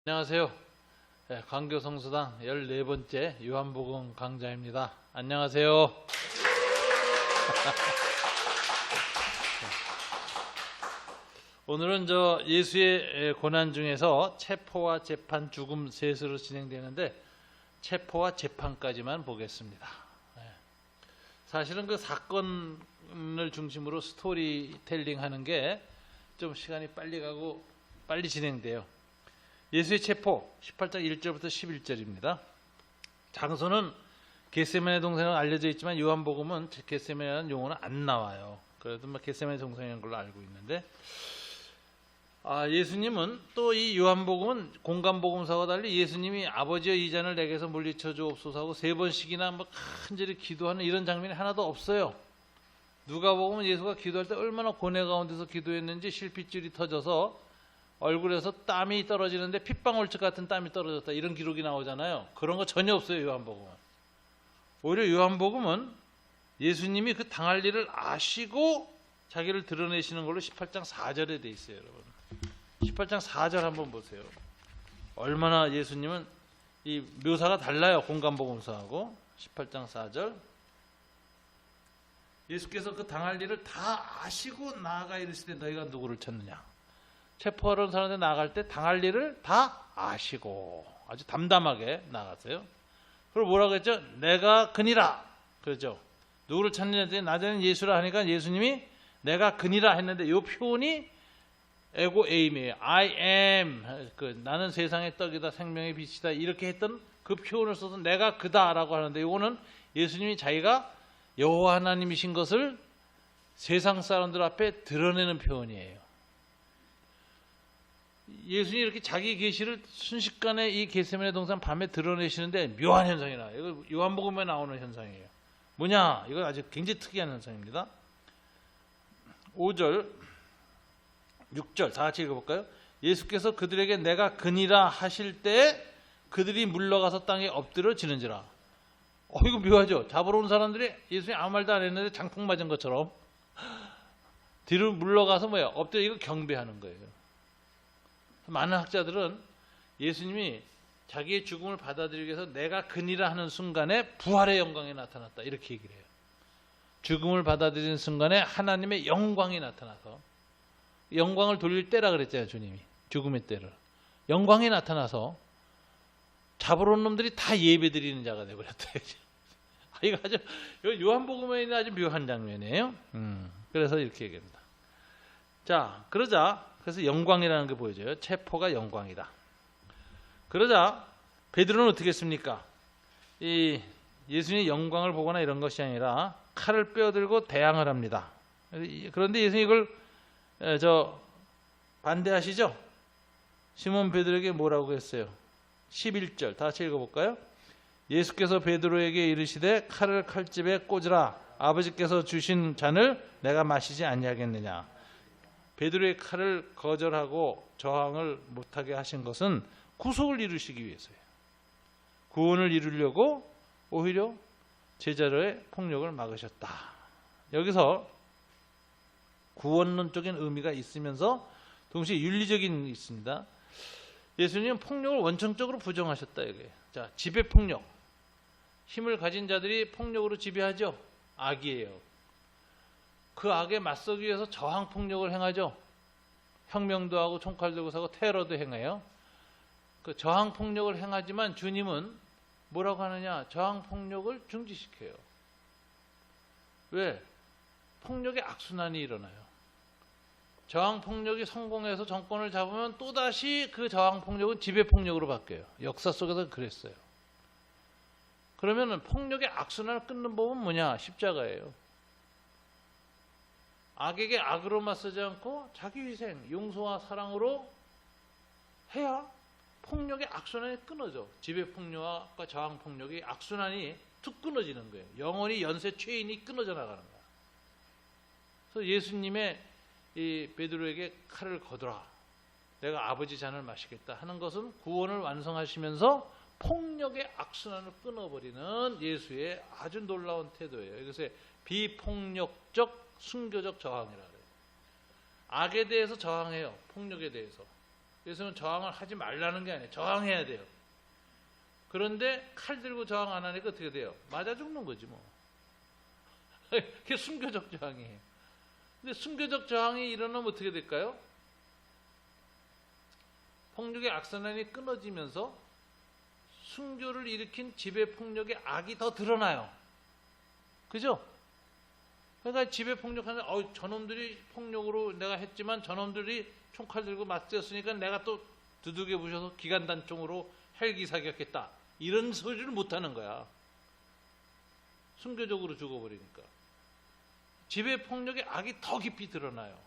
안녕하세요. 강교성수당 14번째 요한복음 강좌입니다. 안녕하세요. 오늘은 예수의 고난 중에서 체포와 재판, 죽음, 셋으로 진행되는데 체포와 재판까지만 보겠습니다. 사실은 그 사건을 중심으로 스토리텔링 하는 게 좀 시간이 빨리 가고 빨리 진행돼요. 예수의 체포 18장 1절부터 11절입니다. 장소는 겟세마네 동산으로 알려져 있지만 요한복음은 겟세마네라는 용어는 안 나와요. 그래도 겟세마네 동산이라는 걸로 알고 있는데 예수님은 또 이 요한복음은 공간복음서와 달리 예수님이 아버지여 이 잔을 내게서 물리쳐 주옵소서 하고 세 번씩이나 간절히 기도하는 이런 장면이 하나도 없어요. 누가복음은 예수가 기도할 때 얼마나 고뇌 가운데서 기도했는지 실핏줄이 터져서 얼굴에서 땀이 떨어지는데 핏방울집 같은 땀이 떨어졌다 이런 기록이 나오잖아요. 그런 거 전혀 없어요. 요한복음은. 오히려 요한복음은 예수님이 그 당할 일을 아시고 자기를 드러내시는 걸로 18장 4절에 돼 있어요. 여러분 18장 4절 한번 보세요. 얼마나 예수님은 이 묘사가 달라요. 공간복음서하고 18장 4절 예수께서 그 당할 일을 다 아시고 나아가 이르시되 너희가 누구를 찾느냐. 체포하러 사람한테 나갈 때 당할 일을 다 아시고 아주 담담하게 나갔어요. 그리고 뭐라고 했죠? 내가 그니라. 그렇죠. 누구를 찾느냐 했더니 낮에는 예수라 하니까 예수님이 내가 그니라 했는데 이 표현이 에고 에임이에요. I am. 나는 세상의 떡이다 생명의 빛이다 이렇게 했던 그 표현을 써서 내가 그다라고 하는데 이거는 예수님이 자기가 여호와 하나님이신 것을 세상 사람들 앞에 드러내는 표현이에요. 예수님이 이렇게 자기 계시를 순식간에 이 겟세마네 동산 밤에 드러내시는데 묘한 현상이 나와요. 이거 요한복음에 나오는 현상이에요. 뭐냐? 이건 아주 굉장히 특이한 현상입니다. 5절, 6절 다 같이 읽어볼까요? 예수께서 그들에게 내가 그니라 하실 때 그들이 물러가서 땅에 엎드려지는지라. 이거 묘하죠? 잡으러 온 사람들이 예수님 아무 말도 안 했는데 장풍 맞은 것처럼 뒤로 물러가서 엎드려 이거 경배하는 거예요. 많은 학자들은 예수님이 자기의 죽음을 받아들이기 위해서 내가 그니라 하는 순간에 부활의 영광이 나타났다 이렇게 얘기를 해요. 죽음을 받아들이는 순간에 하나님의 영광이 나타나서 영광을 돌릴 때라 그랬잖아요. 주님이 죽음의 때를 영광이 나타나서 잡으러 온 놈들이 다 예배드리는 자가 되어버렸다. 이거 아주 요한복음에 있는 아주 묘한 장면이에요. 그래서 이렇게 얘기합니다. 자, 그래서 영광이라는 게 보여져요. 체포가 영광이다. 그러자 베드로는 어떻게 했습니까? 이 예수님의 영광을 보거나 이런 것이 아니라 칼을 빼어들고 대항을 합니다. 그런데 예수님이 이걸 반대하시죠? 시몬 베드로에게 뭐라고 했어요? 11절 다 같이 읽어볼까요? 예수께서 베드로에게 이르시되 칼을 칼집에 꽂으라. 아버지께서 주신 잔을 내가 마시지 아니하겠느냐. 베드로의 칼을 거절하고 저항을 못하게 하신 것은 구속을 이루시기 위해서예요. 구원을 이루려고 오히려 제자로의 폭력을 막으셨다. 여기서 구원론적인 의미가 있으면서 동시에 윤리적인 게 있습니다. 예수님은 폭력을 원천적으로 부정하셨다. 이게. 자, 지배폭력. 힘을 가진 자들이 폭력으로 지배하죠. 악이에요. 그 악에 맞서기 위해서 저항폭력을 행하죠. 혁명도 하고 총칼 들고 사고 테러도 행해요. 그 저항폭력을 행하지만 주님은 뭐라고 하느냐? 저항폭력을 중지시켜요. 왜? 폭력의 악순환이 일어나요. 저항폭력이 성공해서 정권을 잡으면 또다시 그 저항폭력은 지배폭력으로 바뀌어요. 역사 속에서 그랬어요. 그러면 폭력의 악순환을 끊는 법은 뭐냐? 십자가예요. 악에게 악으로 맞서지 않고 자기 희생, 용서와 사랑으로 해야 폭력의 악순환이 끊어져. 지배폭력과 저항폭력의 악순환이 툭 끊어지는 거예요. 영원히 연쇄 체인이 끊어져 나가는 거예요. 그래서 예수님의 이 베드로에게 칼을 거두라. 내가 아버지 잔을 마시겠다 하는 것은 구원을 완성하시면서 폭력의 악순환을 끊어버리는 예수의 아주 놀라운 태도예요. 이것을 비폭력적 순교적 저항이라 그래요. 악에 대해서 저항해요. 폭력에 대해서. 예수는 저항을 하지 말라는 게 아니에요. 저항해야 돼요. 그런데 칼 들고 저항 안 하니까 어떻게 돼요? 맞아 죽는 거지 뭐. 그게 순교적 저항이에요. 근데 순교적 저항이 일어나면 어떻게 될까요? 폭력의 악순환이 끊어지면서 순교를 일으킨 지배폭력의 악이 더 드러나요. 그죠? 그러니까 지배폭력하는 저놈들이 폭력으로 내가 했지만 저놈들이 총칼 들고 맞섰으니까 내가 또 두들겨 부셔서 기관단총으로 헬기 사격했다. 이런 소리를 못하는 거야. 순교적으로 죽어버리니까. 지배폭력의 악이 더 깊이 드러나요.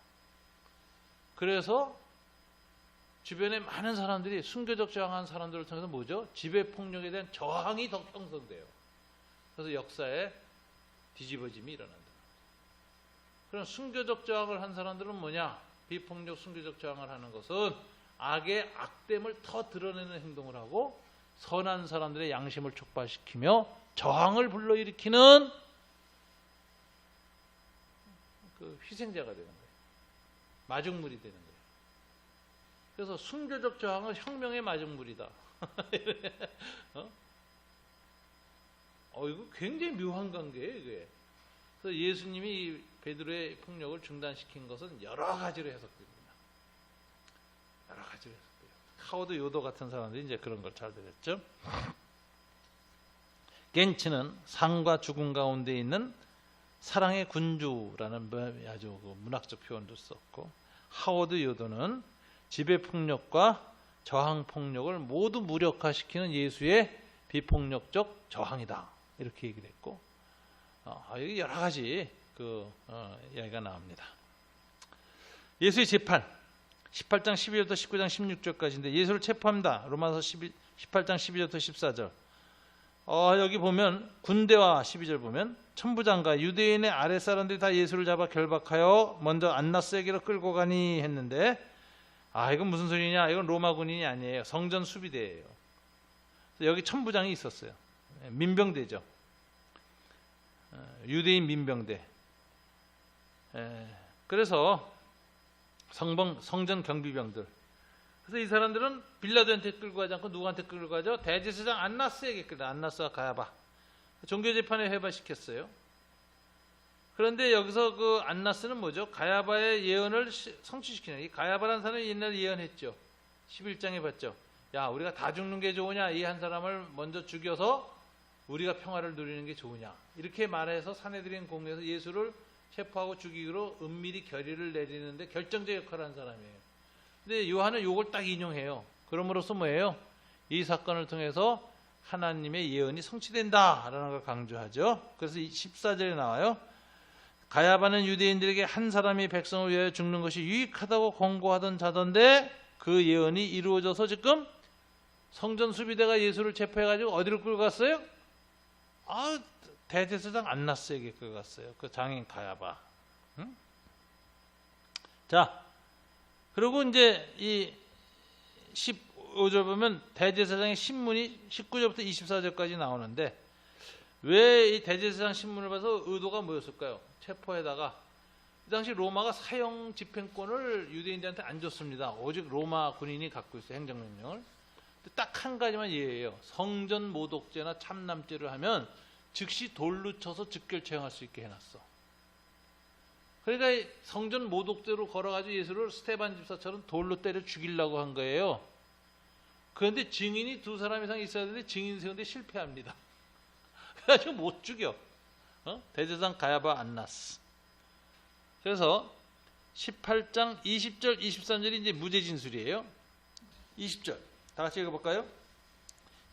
그래서 주변에 많은 사람들이 순교적 저항한 사람들을 통해서 뭐죠? 지배폭력에 대한 저항이 더 형성돼요. 그래서 역사에 뒤집어짐이 일어난다. 그럼 순교적 저항을 한 사람들은 뭐냐? 비폭력 순교적 저항을 하는 것은 악의 악됨을 더 드러내는 행동을 하고 선한 사람들의 양심을 촉발시키며 저항을 불러일으키는 그 희생자가 되는 거예요. 마중물이 되는 거예요. 그래서 순교적 저항은 혁명의 마중물이다. 이거 굉장히 묘한 관계예요, 이게. 그래서 예수님이 베드로의 폭력을 중단시킨 것은 여러 가지로 해석됩니다. 여러 가지로 해석돼요. 하워드 요도 같은 사람들이 이제 그런 걸 잘 들었죠. 겐츠는 삶과 죽음 가운데 있는 사랑의 군주라는 아주 문학적 표현도 썼고, 하워드 요도는 지배폭력과 저항폭력을 모두 무력화시키는 예수의 비폭력적 저항이다. 이렇게 얘기를 했고, 여기 여러 가지 이야기가 나옵니다. 예수의 재판, 18장 12절부터 19장 16절까지인데 예수를 체포합니다. 로마서 18장 12절부터 14절. 여기 보면 군대와 12절 보면 천부장과 유대인의 아랫사람들이 다 예수를 잡아 결박하여 먼저 안나스에게로 끌고 가니 했는데, 이건 무슨 소리냐? 이건 로마 군인이 아니에요. 성전 수비대예요. 여기 천부장이 있었어요. 민병대죠. 유대인 민병대. 그래서 성전 경비병들. 그래서 이 사람들은 빌라도한테 끌고 가지 않고 누구한테 끌고 가죠? 대제사장 안나스에게 끌고, 안나스와 가야바. 종교재판에 회부시켰어요. 그런데 여기서 그 안나스는 뭐죠? 가야바의 예언을 성취시키는. 이 가야바라는 사람이 옛날에 예언했죠. 11장에 봤죠. 야, 우리가 다 죽는 게 좋으냐? 이 한 사람을 먼저 죽여서 우리가 평화를 누리는 게 좋으냐? 이렇게 말해서 산헤드린 공회에서 예수를 체포하고 죽이기로 은밀히 결의를 내리는데 결정적 역할을 한 사람이에요. 근데 요한은 이걸 딱 인용해요. 그럼으로써 뭐예요? 이 사건을 통해서 하나님의 예언이 성취된다라는 걸 강조하죠. 그래서 14절에 나와요. 가야바는 유대인들에게 한 사람이 백성을 위하여 죽는 것이 유익하다고 권고하던 자던데 그 예언이 이루어져서 지금 성전 수비대가 예수를 체포해가지고 어디로 끌고 갔어요? 대제사장 안나스에게 끌고 갔어요. 그 장인 가야바. 응? 자, 그리고 이제 이 15절 보면 대제사장의 신문이 19절부터 24절까지 나오는데, 왜 이 대제사장 신문을 봐서 의도가 뭐였을까요? 체포에다가 이 당시 로마가 사형 집행권을 유대인들한테 안 줬습니다. 오직 로마 군인이 갖고 있어요. 행정명령을. 딱 한 가지만 예예요. 성전 모독죄나 참남죄를 하면 즉시 돌로 쳐서 즉결 처형할 수 있게 해놨어. 그러니까 성전 모독죄로 걸어가지고 예수를 스테반 집사처럼 돌로 때려 죽이려고 한 거예요. 그런데 증인이 2사람 이상 있어야 되는데 증인 세우는데 실패합니다. 그래가지고 못 죽여. 대제사장 가야바 안나스. 그래서 18장 20절 23절이 이제 무죄 진술이에요. 20절 다 같이 읽어볼까요?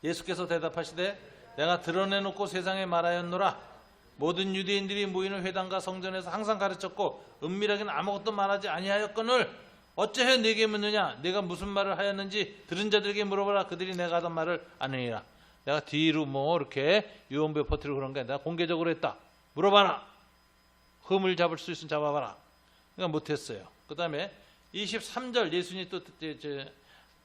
예수께서 대답하시되 내가 드러내놓고 세상에 말하였노라. 모든 유대인들이 모이는 회당과 성전에서 항상 가르쳤고 은밀하게는 아무것도 말하지 아니하였거늘 어찌하여 네게 묻느냐? 내가 무슨 말을 하였는지 들은 자들에게 물어보라. 그들이 내가 하던 말을 아느니라. 내가 뒤로 이렇게 유언부에 퍼뜨리고 그런 게 아니라 내가 공개적으로 했다. 물어봐라. 흠을 잡을 수 있으면 잡아봐라. 그러니까 못했어요. 그 다음에 23절 예수님이 또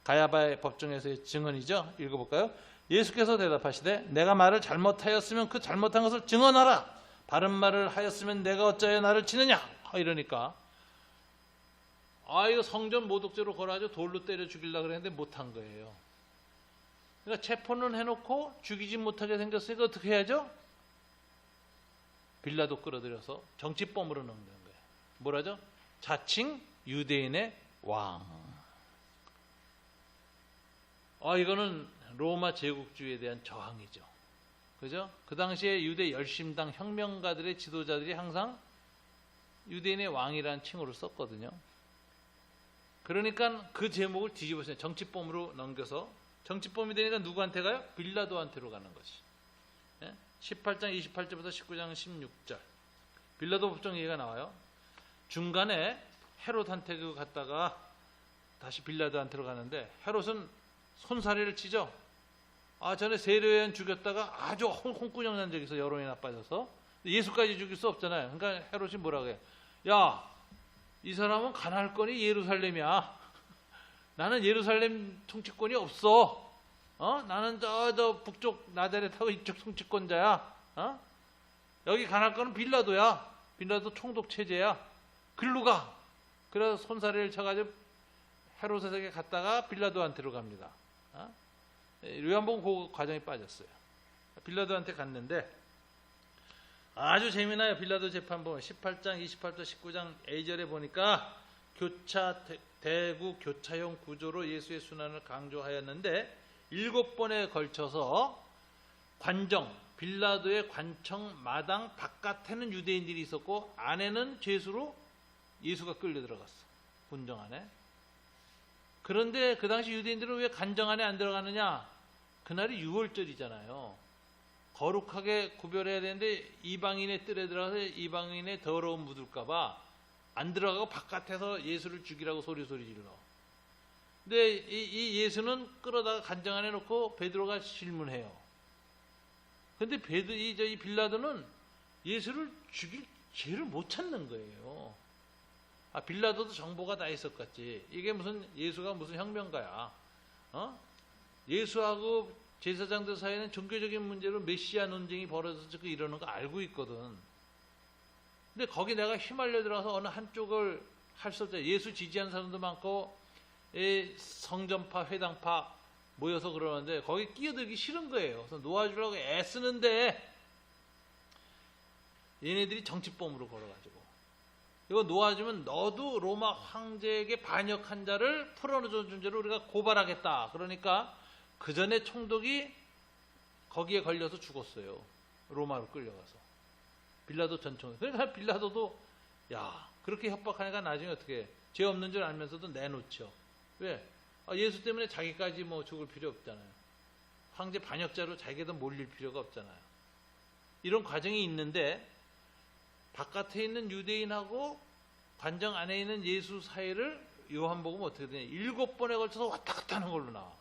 가야바의 법정에서의 증언이죠. 읽어볼까요? 예수께서 대답하시되 내가 말을 잘못하였으면 그 잘못한 것을 증언하라. 바른 말을 하였으면 내가 어찌하여 나를 치느냐? 이러니까 이거 성전 모독죄로 걸어가지고 돌로 때려 죽이려고 그랬는데 못한 거예요. 그러니까 체포는 해놓고 죽이지 못하게 생겼으니까 어떻게 해야죠? 빌라도 끌어들여서 정치범으로 넣는 거예요. 뭐라죠? 자칭 유대인의 왕. 이거는 로마 제국주의에 대한 저항이죠. 그죠? 그 당시에 유대 열심당 혁명가들의 지도자들이 항상 유대인의 왕이라는 칭호를 썼거든요. 그러니까 그 제목을 뒤집어서 정치범으로 넘겨서 정치범이 되니까 누구한테 가요? 빌라도한테로 가는 것이. 18장 28절부터 19장 16절. 빌라도 법정 얘기가 나와요. 중간에 헤롯한테 갔다가 다시 빌라도한테로 가는데 헤롯은 손사래를 치죠. 전에 세례요한 죽였다가 아주 홍군형 난 적이 있어. 여론이 나빠져서. 예수까지 죽일 수 없잖아요. 그러니까 헤롯이 뭐라고 해요? 야, 이 사람은 가나안권이 예루살렘이야. 나는 예루살렘 통치권이 없어. 나는 저 북쪽 나자렛하고 이쪽 통치권자야. 여기 가나안권은 빌라도야. 빌라도 총독 체제야. 글로 가. 그래서 손사래를 쳐가지고 헤롯에게 갔다가 빌라도한테로 갑니다. 요한복음 그 과정에 빠졌어요. 빌라도한테 갔는데 아주 재미나요. 빌라도 재판본 18장 28절 19장 A절에 보니까 대구 교차형 구조로 예수의 순환을 강조하였는데 7번에 걸쳐서 관정, 빌라도의 관청 마당 바깥에는 유대인들이 있었고 안에는 죄수로 예수가 끌려 들어갔어. 군정 안에. 그런데 그 당시 유대인들은 왜 관정 안에 안 들어가느냐? 그날이 6월절이잖아요. 거룩하게 구별해야 되는데 이방인의 뜰에 들어가서 이방인의 더러움 묻을까봐 안 들어가고 바깥에서 예수를 죽이라고 소리 질러. 근데 이 예수는 끌어다가 관정 안에 놓고 베드로가 질문해요. 근데 이 빌라도는 예수를 죽일 죄를 못 찾는 거예요. 빌라도도 정보가 다 있었겠지. 이게 예수가 무슨 혁명가야. 예수하고 제사장들 사이에는 종교적인 문제로 메시아 논쟁이 벌어져서 이러는 거 알고 있거든. 근데 거기 내가 휘말려 들어가서 어느 한쪽을 할 수 없잖아. 예수 지지하는 사람도 많고 성전파, 회당파 모여서 그러는데 거기 끼어들기 싫은 거예요. 그래서 놓아주려고 애쓰는데 얘네들이 정치범으로 걸어가지고 이거 놓아주면 너도 로마 황제에게 반역한 자를 풀어준 죄로 우리가 고발하겠다. 그러니까 그 전에 총독이 거기에 걸려서 죽었어요. 로마로 끌려가서. 빌라도 전 총독. 그러니까 빌라도도 그렇게 협박하니까 나중에 어떻게 해? 죄 없는 줄 알면서도 내놓죠. 왜? 예수 때문에 자기까지 죽을 필요 없잖아요. 황제 반역자로 자기도 몰릴 필요가 없잖아요. 이런 과정이 있는데 바깥에 있는 유대인하고 관정 안에 있는 예수 사이를 요한복음 어떻게 되냐? 7번에 걸쳐서 왔다 갔다 하는 걸로 나와.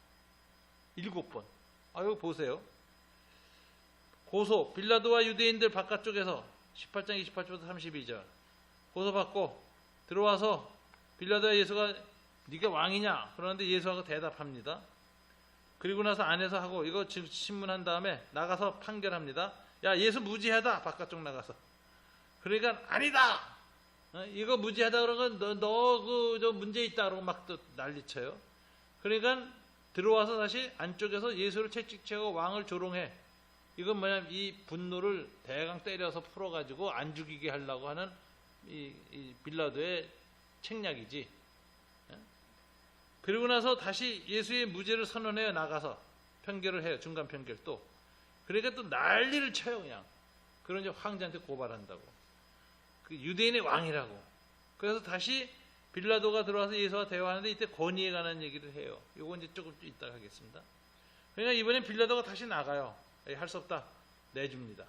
7번. 여기 보세요. 고소, 빌라도와 유대인들 바깥쪽에서 18장 28절부터 32절 고소받고 들어와서 빌라도와 예수가 네가 왕이냐? 그러는데 예수하고 대답합니다. 그리고 나서 안에서 하고 이거 신문한 다음에 나가서 판결합니다. 야, 예수 무지하다. 바깥쪽 나가서. 그러니까 아니다. 이거 무지하다 그러면 너 저 문제 있다 그러고 막 또 난리쳐요. 그러니까 들어와서 다시 안쪽에서 예수를 채찍채고 왕을 조롱해. 이건 뭐냐면 이 분노를 대강 때려서 풀어가지고 안 죽이게 하려고 하는 이 빌라도의 책략이지. 그리고 나서 다시 예수의 무죄를 선언해요. 나가서 판결을 해요. 중간 판결 또. 그러니까 또 난리를 쳐요. 그냥. 그런 황제한테 고발한다고. 그 유대인의 왕이라고. 그래서 다시 빌라도가 들어와서 예수와 대화하는데 이때 권위에 관한 얘기를 해요. 이거 이제 조금 이따 하겠습니다. 그러니까 이번엔 빌라도가 다시 나가요. 할 수 없다. 내줍니다.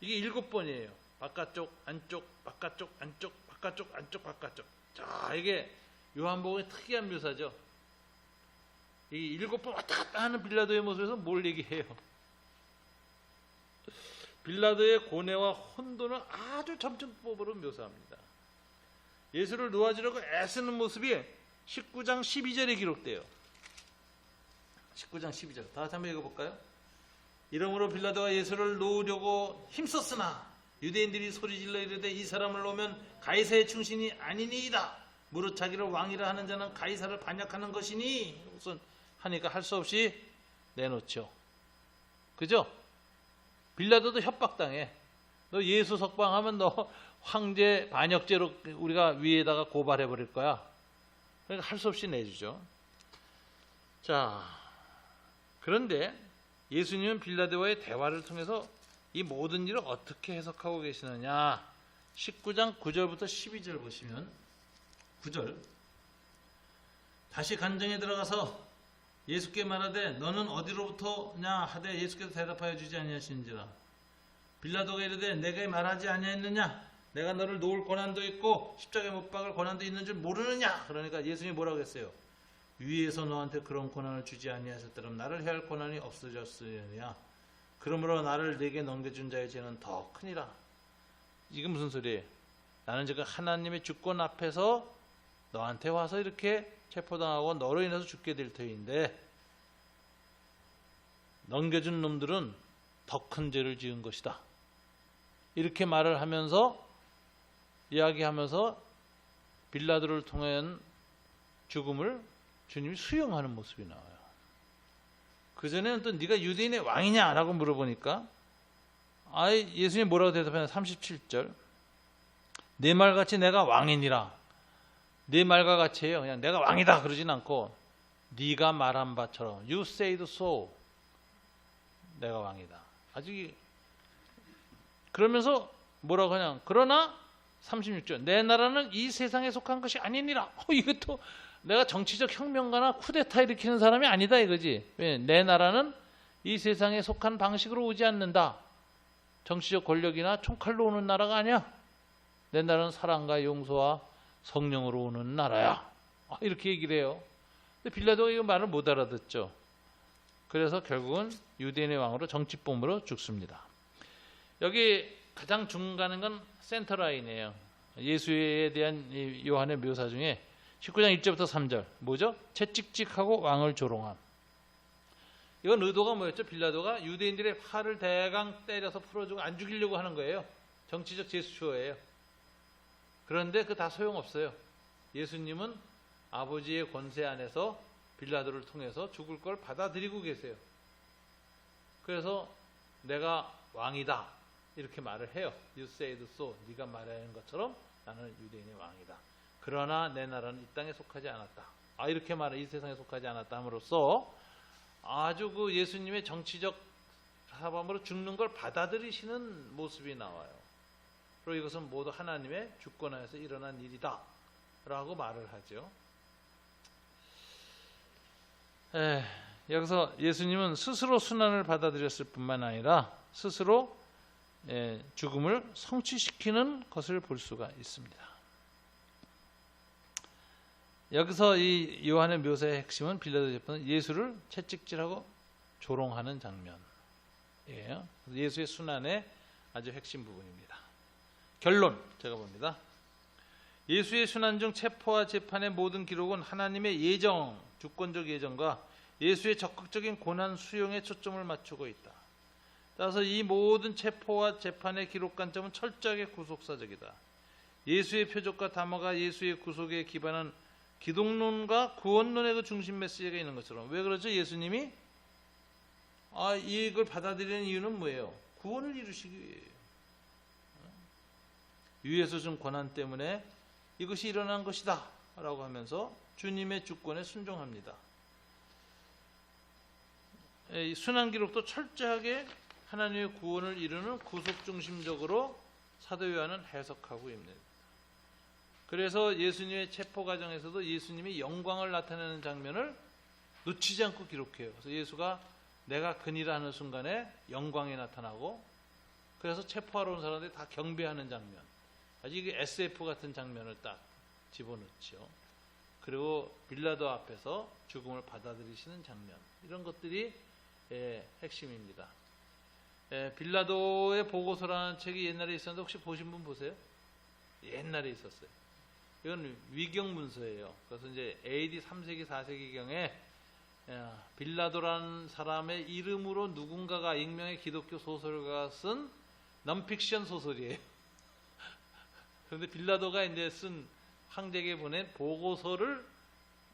이게 7번이에요. 바깥쪽, 안쪽, 바깥쪽, 안쪽, 바깥쪽, 안쪽, 바깥쪽. 자, 이게 요한복음의 특이한 묘사죠. 이 7번 왔다 갔다 하는 빌라도의 모습에서 뭘 얘기해요? 빌라도의 고뇌와 혼돈을 아주 점층법으로 묘사합니다. 예수를 놓아주려고 애쓰는 모습이 19장 12절에 기록돼요. 19장 12절. 다 같이 한번 읽어볼까요? 이러므로 빌라도가 예수를 놓으려고 힘썼으나 유대인들이 소리질러 이르되 이 사람을 놓으면 가이사의 충신이 아니니이다. 무릇 자기를 왕이라 하는 자는 가이사를 반역하는 것이니 우선 하니까 할 수 없이 내놓죠. 그죠? 빌라도도 협박당해. 너 예수 석방하면 너 황제 반역죄로 우리가 위에다가 고발해 버릴 거야. 그러니까 할 수 없이 내주죠. 자, 그런데 예수님은 빌라도와의 대화를 통해서 이 모든 일을 어떻게 해석하고 계시느냐. 19장 9절부터 12절 보시면 9절 다시 간정에 들어가서 예수께 말하되 너는 어디로부터냐 하되 예수께서 대답하여 주지 아니하시는지라. 빌라도가 이르되 내가 말하지 아니하였느냐 내가 너를 놓을 권한도 있고 십자가에 못 박을 권한도 있는 줄 모르느냐. 그러니까 예수님이 뭐라고 했어요? 위에서 너한테 그런 권한을 주지 아니하셨더라면 나를 해할 권한이 없어졌으려냐. 그러므로 나를 네게 넘겨준 자의 죄는 더 크니라. 이게 무슨 소리예요? 나는 지금 하나님의 주권 앞에서 너한테 와서 이렇게 체포당하고 너로 인해서 죽게 될 터인데 넘겨준 놈들은 더 큰 죄를 지은 것이다. 이렇게 말을 하면서 이야기하면서 빌라도를 통한 죽음을 주님이 수용하는 모습이 나와요. 그전에는 또 네가 유대인의 왕이냐라고 물어보니까 예수님이 뭐라고 대답하냐. 37절 내 말같이 내가 왕이니라. 내 말과 같이 해요. 그냥 내가 왕이다 그러진 않고 네가 말한 바처럼 You said so. 내가 왕이다. 아직 그러면서 뭐라고 하냐. 그러나 36절 내 나라는 이 세상에 속한 것이 아니니라. 이것도 내가 정치적 혁명가나 쿠데타 일으키는 사람이 아니다 이거지. 왜? 내 나라는 이 세상에 속한 방식으로 오지 않는다. 정치적 권력이나 총칼로 오는 나라가 아니야. 내 나라는 사랑과 용서와 성령으로 오는 나라야. 이렇게 얘기를 해요. 근데 빌라도가 이 말을 못 알아듣죠. 그래서 결국은 유대인의 왕으로 정치범으로 죽습니다. 여기 가장 중간인 건 센터라인이에요. 예수에 대한 요한의 묘사 중에 19장 1절부터 3절 뭐죠? 채찍질하고 왕을 조롱함. 이건 의도가 뭐였죠? 빌라도가 유대인들의 화를 대강 때려서 풀어주고 안 죽이려고 하는 거예요. 정치적 제스처예요. 그런데 그 다 소용없어요. 예수님은 아버지의 권세 안에서 빌라도를 통해서 죽을 걸 받아들이고 계세요. 그래서 내가 왕이다 이렇게 말을 해요. You said so. 네가 말하는 것처럼 나는 유대인의 왕이다. 그러나 내 나라는 이 땅에 속하지 않았다. 이렇게 말해 이 세상에 속하지 않았다 함으로써 아주 그 예수님의 정치적 사범으로 죽는 걸 받아들이시는 모습이 나와요. 그리고 이것은 모두 하나님의 주권하에서 일어난 일이다 라고 말을 하죠. 여기서 예수님은 스스로 순환을 받아들였을 뿐만 아니라 스스로 죽음을 성취시키는 것을 볼 수가 있습니다. 여기서 이 요한의 묘사의 핵심은 빌라도 재판은 예수를 채찍질하고 조롱하는 장면이에요. 예수의 순환의 아주 핵심 부분입니다. 결론 제가 봅니다. 예수의 순환 중 체포와 재판의 모든 기록은 하나님의 예정, 주권적 예정과 예수의 적극적인 고난 수용에 초점을 맞추고 있다. 따라서 이 모든 체포와 재판의 기록 관점은 철저하게 구속사적이다. 예수의 표적과 담화가 예수의 구속에 기반한 기독론과 구원론의 그 중심 메시지가 있는 것처럼. 왜 그렇죠? 예수님이 이걸 받아들이는 이유는 뭐예요? 구원을 이루시기 위해요. 위에서 준 권한 때문에 이것이 일어난 것이다 라고 하면서 주님의 주권에 순종합니다. 이 순환 기록도 철저하게 하나님의 구원을 이루는 구속 중심적으로 사도 요한은 해석하고 있습니다. 그래서 예수님의 체포 과정에서도 예수님이 영광을 나타내는 장면을 놓치지 않고 기록해요. 그래서 예수가 내가 그니라 하는 순간에 영광이 나타나고 그래서 체포하러 온 사람들이 다 경배하는 장면. 아주 이게 SF 같은 장면을 딱 집어넣죠. 그리고 빌라도 앞에서 죽음을 받아들이시는 장면. 이런 것들이 핵심입니다. 빌라도의 보고서라는 책이 옛날에 있었는데 혹시 보신 분 보세요? 옛날에 있었어요. 이건 위경 문서예요. 그래서 이제 AD 3세기 4세기경에 빌라도라는 사람의 이름으로 누군가가 익명의 기독교 소설가가 쓴 넌픽션 소설이에요. 그런데 빌라도가 이제 쓴 황제에게 보낸 보고서를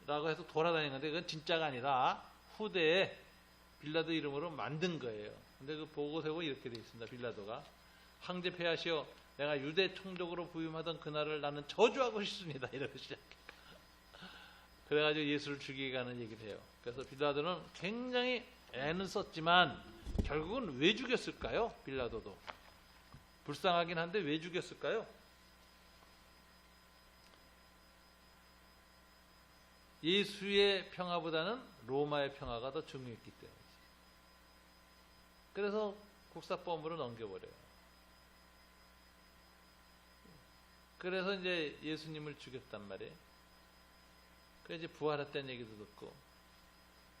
라고 해서 돌아다니는 건데 그건 진짜가 아니라 후대에 빌라도 이름으로 만든 거예요. 근데 그 보고서에 이렇게 되어 있습니다. 빌라도가 황제 폐하시오, 내가 유대 총독으로 부임하던 그날을 나는 저주하고 싶습니다. 이러고 시작해요. 그래가지고 예수를 죽이게 가는 얘기를 해요. 그래서 빌라도는 굉장히 애는 썼지만 결국은 왜 죽였을까요? 빌라도도 불쌍하긴 한데 왜 죽였을까요? 예수의 평화보다는 로마의 평화가 더 중요했기 때문이지. 그래서 국사법으로 넘겨버려요. 그래서 이제 예수님을 죽였단 말이에요. 그래서 이제 부활했다는 얘기도 듣고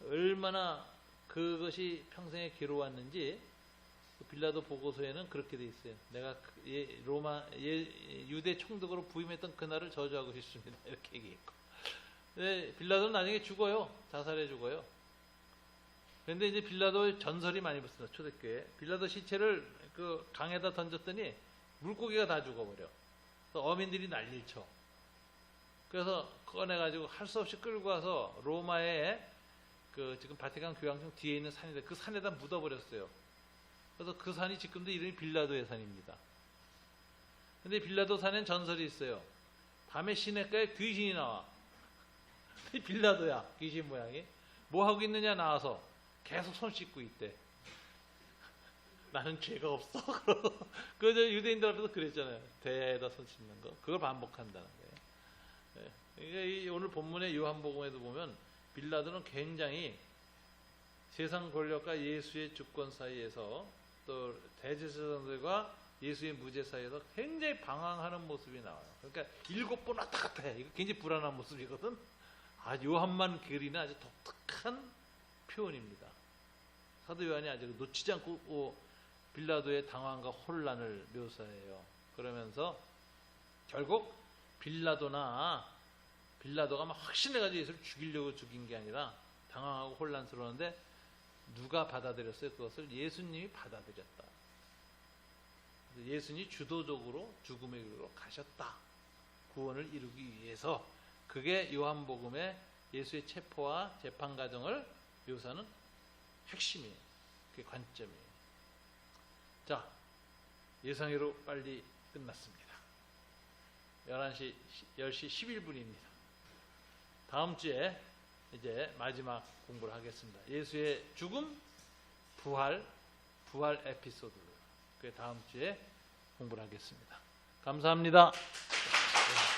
얼마나 그것이 평생에 괴로웠는지 빌라도 보고서에는 그렇게 돼 있어요. 내가 유대 총독으로 부임했던 그날을 저주하고 싶습니다. 이렇게 얘기했고. 근데 빌라도는 나중에 죽어요. 자살해 죽어요. 그런데 이제 빌라도 전설이 많이 붙습니다. 초대교회. 빌라도 시체를 그 강에다 던졌더니 물고기가 다 죽어버려. 어민들이 난리를 쳐. 그래서 꺼내가지고 할 수 없이 끌고 와서 로마의 그 지금 바티칸 교황청 뒤에 있는 산인데 그 산에다 묻어버렸어요. 그래서 그 산이 지금도 이름이 빌라도의 산입니다. 근데 빌라도 산엔 전설이 있어요. 밤에 시냇가에 귀신이 나와. 빌라도야, 귀신 모양이. 뭐 하고 있느냐 나와서 계속 손 씻고 있대. 나는 죄가 없어. 그래서 유대인들 앞에서 그랬잖아요. 대에다 손 씻는 거. 그걸 반복한다는 거예요. 네. 오늘 본문의 요한복음에도 보면 빌라도는 굉장히 세상 권력과 예수의 주권 사이에서 또 대제사장들과 예수의 무죄 사이에서 굉장히 방황하는 모습이 나와요. 그러니까 7번 왔다 갔다 해. 이거 굉장히 불안한 모습이거든. 요한만 그리는 아주 독특한 표현입니다. 사도 요한이 아주 놓치지 않고 빌라도의 당황과 혼란을 묘사해요. 그러면서 결국 빌라도가 막 확신해가지고 예수를 죽이려고 죽인 게 아니라 당황하고 혼란스러웠는데 누가 받아들였어요? 그것을 예수님이 받아들였다. 예수님이 주도적으로 죽음의 길로 가셨다. 구원을 이루기 위해서. 그게 요한복음의 예수의 체포와 재판 과정을 묘사하는 핵심이에요. 그게 관점이에요. 자, 예상외로 빨리 끝났습니다. 10시 11분입니다. 다음 주에 이제 마지막 공부를 하겠습니다. 예수의 죽음, 부활 에피소드. 그 다음 주에 공부를 하겠습니다. 감사합니다.